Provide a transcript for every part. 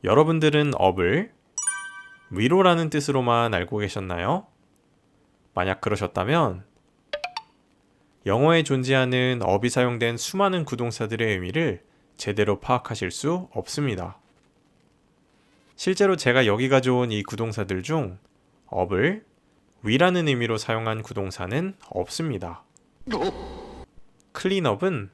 여러분들은 up을 위로라는 뜻으로만 알고 계셨나요? 만약 그러셨다면 영어에 존재하는 up이 사용된 수많은 구동사들의 의미를 제대로 파악하실 수 없습니다. 실제로 제가 여기 가져온 이 구동사들 중 up을 위라는 의미로 사용한 구동사는 없습니다. cleanup은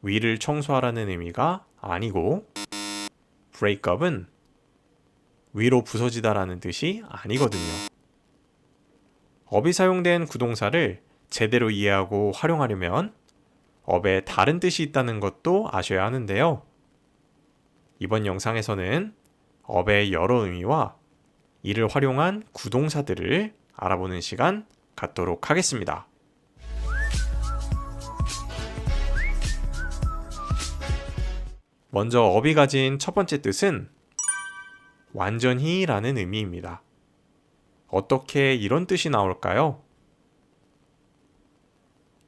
위를 청소하라는 의미가 아니고 breakup은 위로 부서지다라는 뜻이 아니거든요. up이 사용된 구동사를 제대로 이해하고 활용하려면 up에 다른 뜻이 있다는 것도 아셔야 하는데요. 이번 영상에서는 up의 여러 의미와 이를 활용한 구동사들을 알아보는 시간 갖도록 하겠습니다. 먼저 up이 가진 첫 번째 뜻은 완전히 라는 의미입니다. 어떻게 이런 뜻이 나올까요?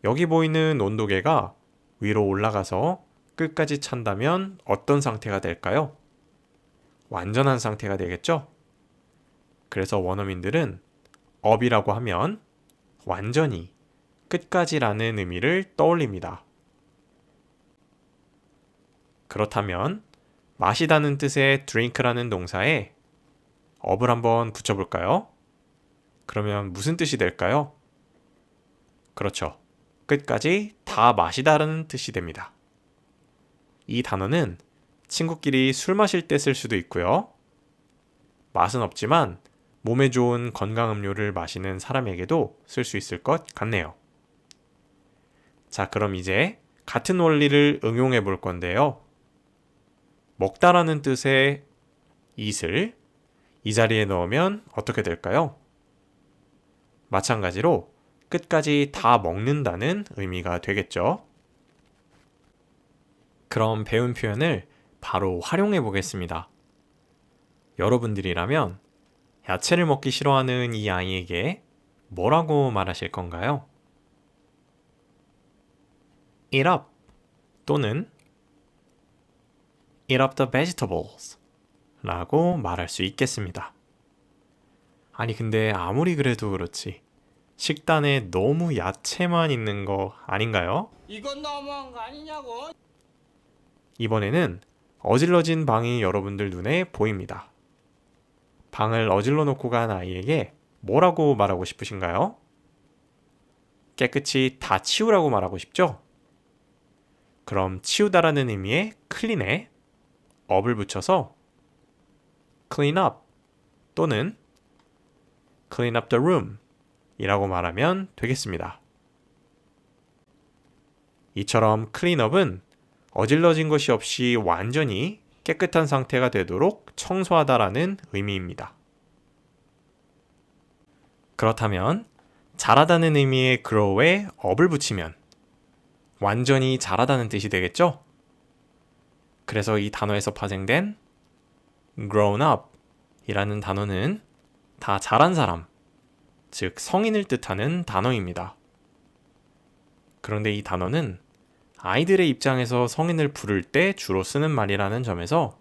여기 보이는 온도계가 위로 올라가서 끝까지 찬다면 어떤 상태가 될까요? 완전한 상태가 되겠죠? 그래서 원어민들은 up이라고 하면 완전히, 끝까지라는 의미를 떠올립니다. 그렇다면 마시다는 뜻의 drink라는 동사에 up을 한번 붙여볼까요? 그러면 무슨 뜻이 될까요? 그렇죠. 끝까지 다 마시다라는 뜻이 됩니다. 이 단어는 친구끼리 술 마실 때 쓸 수도 있고요. 맛은 없지만 몸에 좋은 건강 음료를 마시는 사람에게도 쓸 수 있을 것 같네요. 자, 그럼 이제 같은 원리를 응용해 볼 건데요. 먹다라는 뜻의 eat을 이 자리에 넣으면 어떻게 될까요? 마찬가지로 끝까지 다 먹는다는 의미가 되겠죠. 그럼 배운 표현을 바로 활용해 보겠습니다. 여러분들이라면 야채를 먹기 싫어하는 이 아이에게 뭐라고 말하실 건가요? Eat up 또는 Eat up the vegetables 라고 말할 수 있겠습니다. 아니 근데 아무리 그래도 그렇지 식단에 너무 야채만 있는 거 아닌가요? 이건 너무한 거 아니냐고? 이번에는 어질러진 방이 여러분들 눈에 보입니다. 방을 어질러 놓고 간 아이에게 뭐라고 말하고 싶으신가요? 깨끗이 다 치우라고 말하고 싶죠? 그럼 치우다라는 의미의 clean에 up을 붙여서 clean up 또는 clean up the room 이라고 말하면 되겠습니다. 이처럼 clean up은 어질러진 것이 없이 완전히 깨끗한 상태가 되도록 청소하다라는 의미입니다. 그렇다면 잘하다는 의미의 grow에 up을 붙이면 완전히 잘하다는 뜻이 되겠죠? 그래서 이 단어에서 파생된 grown up 이라는 단어는 다 자란 사람, 즉 성인을 뜻하는 단어입니다. 그런데 이 단어는 아이들의 입장에서 성인을 부를 때 주로 쓰는 말이라는 점에서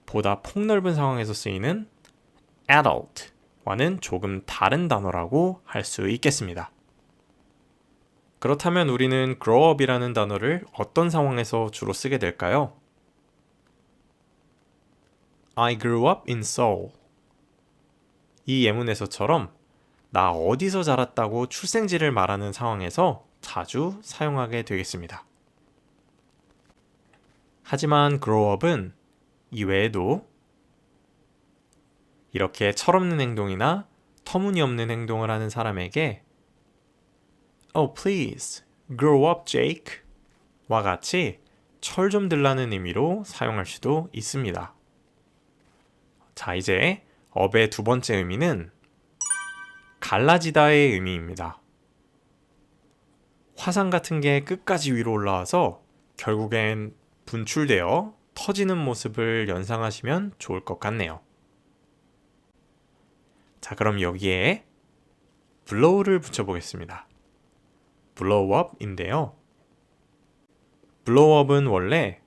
보다 폭넓은 상황에서 쓰이는 adult와는 조금 다른 단어라고 할 수 있겠습니다. 그렇다면 우리는 grow up이라는 단어를 어떤 상황에서 주로 쓰게 될까요? I grew up in Seoul. 이 예문에서처럼 나 어디서 자랐다고 출생지를 말하는 상황에서 자주 사용하게 되겠습니다. 하지만 grow up은 이외에도 이렇게 철없는 행동이나 터무니없는 행동을 하는 사람에게 Oh please, grow up Jake 와 같이 철 좀 들라는 의미로 사용할 수도 있습니다. 자, 이제 up의 두 번째 의미는 갈라지다의 의미입니다. 화산 같은 게 끝까지 위로 올라와서 결국엔 분출되어 터지는 모습을 연상하시면 좋을 것 같네요. 자, 그럼 여기에 blow를 붙여보겠습니다. blow up인데요. blow up은 원래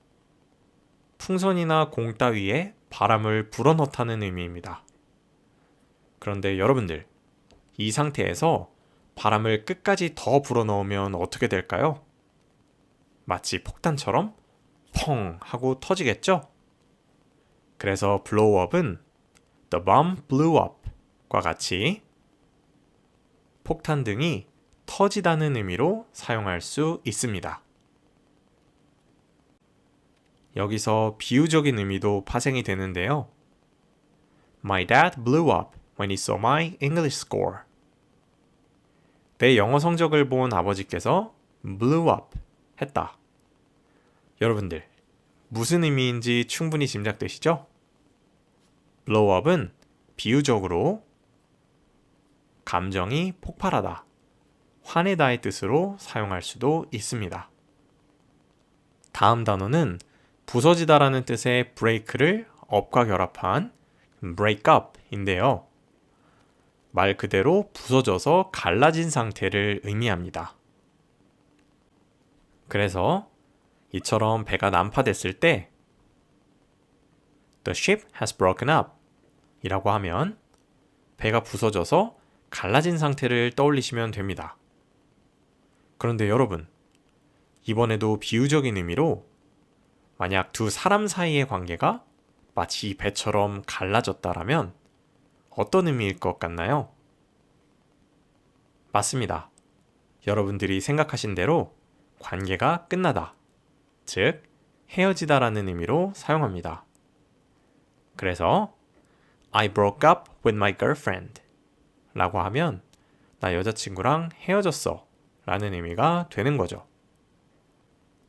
풍선이나 공 따위에 바람을 불어넣다는 의미입니다. 그런데 여러분들, 이 상태에서 바람을 끝까지 더 불어넣으면 어떻게 될까요? 마치 폭탄처럼 펑 하고 터지겠죠? 그래서 blow up은 the bomb blew up 과 같이 폭탄 등이 터지다는 의미로 사용할 수 있습니다. 여기서 비유적인 의미도 파생이 되는데요. My dad blew up when he saw my English score. 내 영어 성적을 본 아버지께서 blew up 했다. 여러분들, 무슨 의미인지 충분히 짐작되시죠? blow up은 비유적으로 감정이 폭발하다, 화내다의 뜻으로 사용할 수도 있습니다. 다음 단어는 부서지다라는 뜻의 break를 up과 결합한 break up인데요. 말 그대로 부서져서 갈라진 상태를 의미합니다. 그래서 이처럼 배가 난파됐을 때 The ship has broken up 이라고 하면 배가 부서져서 갈라진 상태를 떠올리시면 됩니다. 그런데 여러분, 이번에도 비유적인 의미로 만약 두 사람 사이의 관계가 마치 배처럼 갈라졌다라면 어떤 의미일 것 같나요? 맞습니다. 여러분들이 생각하신 대로 관계가 끝나다, 즉 헤어지다라는 의미로 사용합니다. 그래서 I broke up with my girlfriend 라고 하면 나 여자친구랑 헤어졌어 라는 의미가 되는 거죠.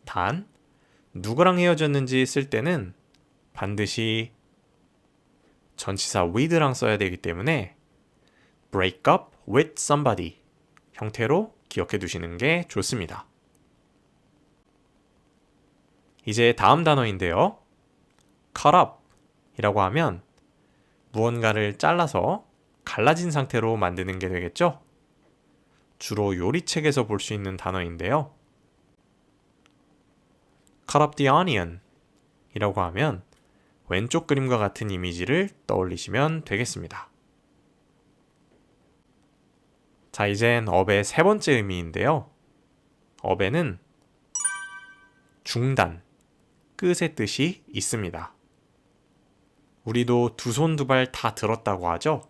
단, 누구랑 헤어졌는지 쓸 때는 반드시 전치사 with랑 써야 되기 때문에 break up with somebody 형태로 기억해 두시는 게 좋습니다. 이제 다음 단어인데요. cut up 이라고 하면 무언가를 잘라서 갈라진 상태로 만드는 게 되겠죠? 주로 요리책에서 볼 수 있는 단어인데요. cut up the onion 이라고 하면 왼쪽 그림과 같은 이미지를 떠올리시면 되겠습니다. 자, 이젠 up의 세 번째 의미인데요. up에는 중단, 끝의 뜻이 있습니다. 우리도 두 손 두 발 다 들었다고 하죠?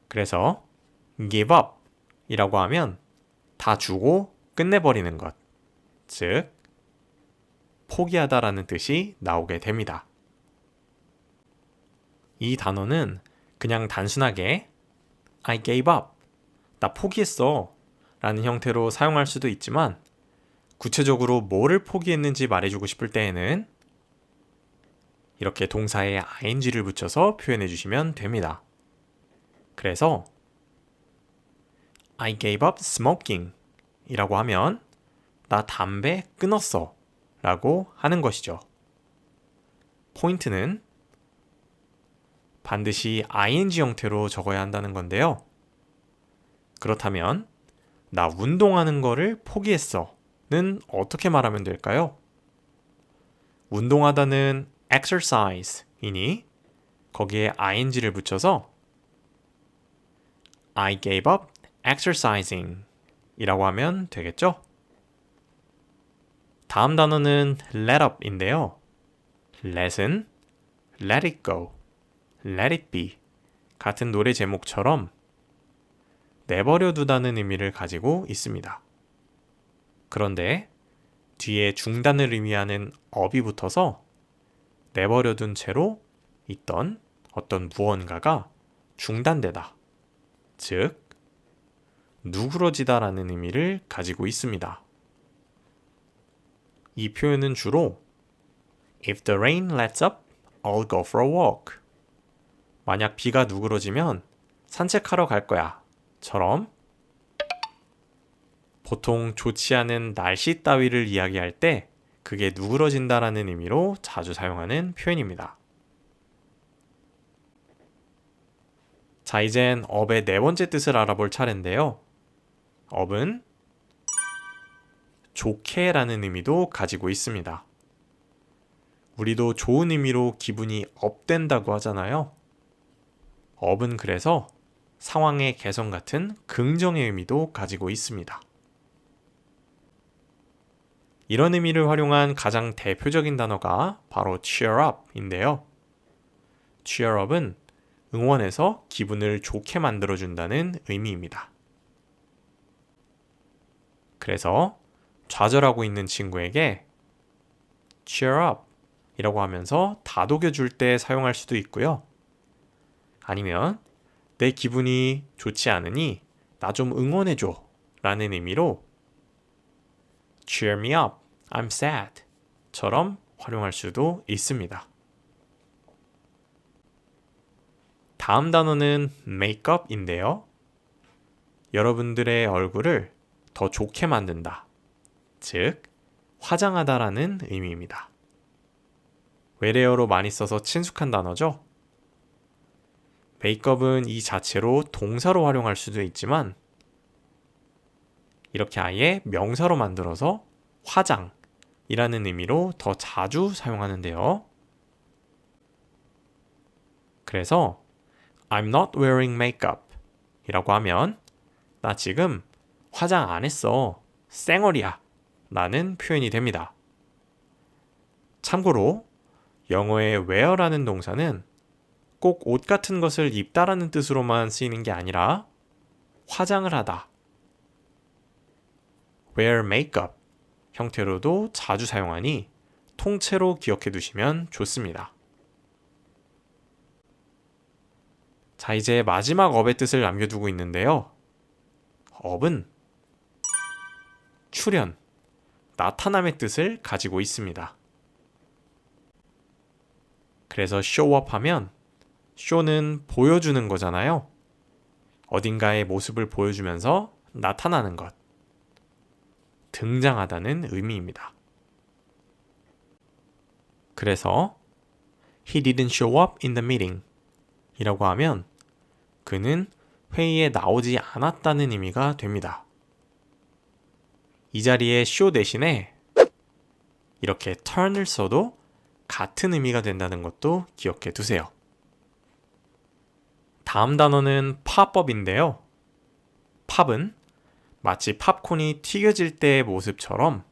그래서 give up 이라고 하면 다 주고 끝내버리는 것, 즉 포기하다라는 뜻이 나오게 됩니다. 이 단어는 그냥 단순하게 I gave up, 나 포기했어 라는 형태로 사용할 수도 있지만 구체적으로 뭐를 포기했는지 말해주고 싶을 때에는 이렇게 동사에 ing를 붙여서 표현해 주시면 됩니다. 그래서 I gave up smoking 이라고 하면 나 담배 끊었어 라고 하는 것이죠. 포인트는 반드시 ing 형태로 적어야 한다는 건데요. 그렇다면 나 운동하는 거를 포기했어 는 어떻게 말하면 될까요? 운동하다는 exercise이니 거기에 ing를 붙여서 I gave up exercising 이라고 하면 되겠죠? 다음 단어는 let up인데요. let은 let it go, let it be 같은 노래 제목처럼 내버려 두다는 의미를 가지고 있습니다. 그런데 뒤에 중단을 의미하는 up이 붙어서 내버려 둔 채로 있던 어떤 무언가가 중단되다, 즉 누그러지다라는 의미를 가지고 있습니다. 이 표현은 주로 If the rain lets up, I'll go for a walk. 만약 비가 누그러지면 산책하러 갈 거야 처럼 보통 좋지 않은 날씨 따위를 이야기할 때 그게 누그러진다라는 의미로 자주 사용하는 표현입니다. 자, 이젠 up의 네 번째 뜻을 알아볼 차례인데요. up은 좋게라는 의미도 가지고 있습니다. 우리도 좋은 의미로 기분이 업된다고 하잖아요. 업은 그래서 상황의 개선 같은 긍정의 의미도 가지고 있습니다. 이런 의미를 활용한 가장 대표적인 단어가 바로 cheer up인데요. cheer up은 응원해서 기분을 좋게 만들어준다는 의미입니다. 그래서 좌절하고 있는 친구에게 cheer up 이라고 하면서 다독여줄 때 사용할 수도 있고요. 아니면 내 기분이 좋지 않으니 나 좀 응원해줘 라는 의미로 cheer me up, I'm sad 처럼 활용할 수도 있습니다. 다음 단어는 make up인데요. 여러분들의 얼굴을 더 좋게 만든다. 즉, 화장하다라는 의미입니다. 외래어로 많이 써서 친숙한 단어죠. 메이크업은 이 자체로 동사로 활용할 수도 있지만 이렇게 아예 명사로 만들어서 화장이라는 의미로 더 자주 사용하는데요. 그래서 I'm not wearing makeup 이라고 하면 나 지금 화장 안 했어. 쌩얼이야 라는 표현이 됩니다. 참고로 영어의 wear라는 동사는 꼭 옷 같은 것을 입다라는 뜻으로만 쓰이는 게 아니라 화장을 하다, wear makeup 형태로도 자주 사용하니 통째로 기억해 두시면 좋습니다. 자, 이제 마지막 업의 뜻을 남겨두고 있는데요. 업은 출현, 나타남의 뜻을 가지고 있습니다. 그래서 show up 하면 show는 보여주는 거잖아요. 어딘가의 모습을 보여주면서 나타나는 것, 등장하다는 의미입니다. 그래서 He didn't show up in the meeting 이라고 하면 그는 회의에 나오지 않았다는 의미가 됩니다. 이 자리에 show 대신에 이렇게 turn을 써도 같은 의미가 된다는 것도 기억해 두세요. 다음 단어는 팝업인데요. 팝은 마치 팝콘이 튀겨질 때의 모습처럼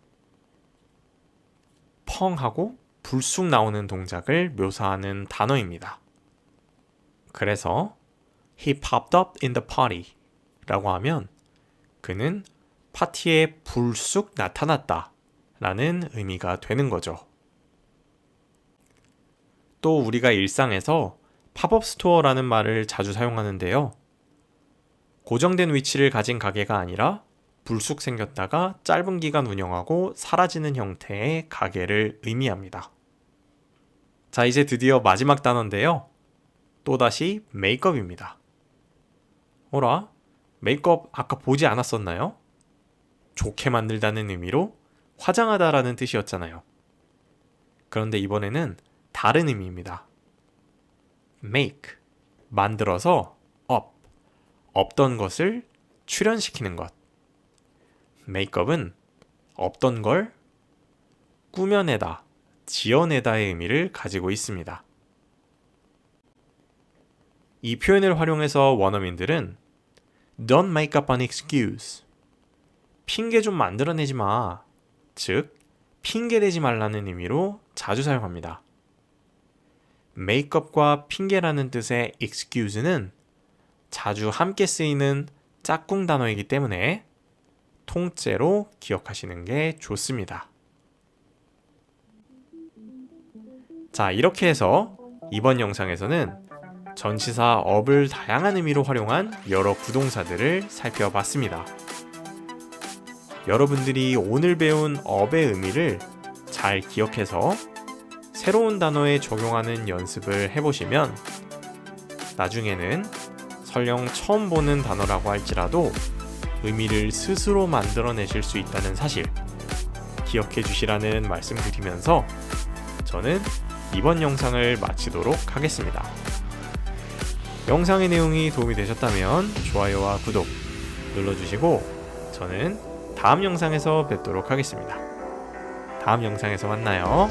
펑 하고 불쑥 나오는 동작을 묘사하는 단어입니다. 그래서 He popped up in the party 라고 하면 그는 파티에 불쑥 나타났다 라는 의미가 되는 거죠. 또 우리가 일상에서 팝업 스토어라는 말을 자주 사용하는데요. 고정된 위치를 가진 가게가 아니라 불쑥 생겼다가 짧은 기간 운영하고 사라지는 형태의 가게를 의미합니다. 자, 이제 드디어 마지막 단어인데요. 또다시 메이크업입니다. 어라? 메이크업 아까 보지 않았었나요? 좋게 만들다는 의미로 화장하다라는 뜻이었잖아요. 그런데 이번에는 다른 의미입니다. make, 만들어서 up, 없던 것을 출현시키는 것. 메이크업은 없던 걸 꾸며내다, 지어내다의 의미를 가지고 있습니다. 이 표현을 활용해서 원어민들은 Don't make up an excuse. 핑계 좀 만들어내지 마. 즉, 핑계대지 말라는 의미로 자주 사용합니다. 메이크업과 핑계라는 뜻의 excuse는 자주 함께 쓰이는 짝꿍 단어이기 때문에 통째로 기억하시는 게 좋습니다. 자, 이렇게 해서 이번 영상에서는 전치사 up을 다양한 의미로 활용한 여러 부동사들을 살펴봤습니다. 여러분들이 오늘 배운 up의 의미를 잘 기억해서 새로운 단어에 적용하는 연습을 해보시면 나중에는 설령 처음 보는 단어라고 할지라도 의미를 스스로 만들어내실 수 있다는 사실 기억해 주시라는 말씀 드리면서 저는 이번 영상을 마치도록 하겠습니다. 영상의 내용이 도움이 되셨다면 좋아요와 구독 눌러주시고 저는 다음 영상에서 뵙도록 하겠습니다. 다음 영상에서 만나요.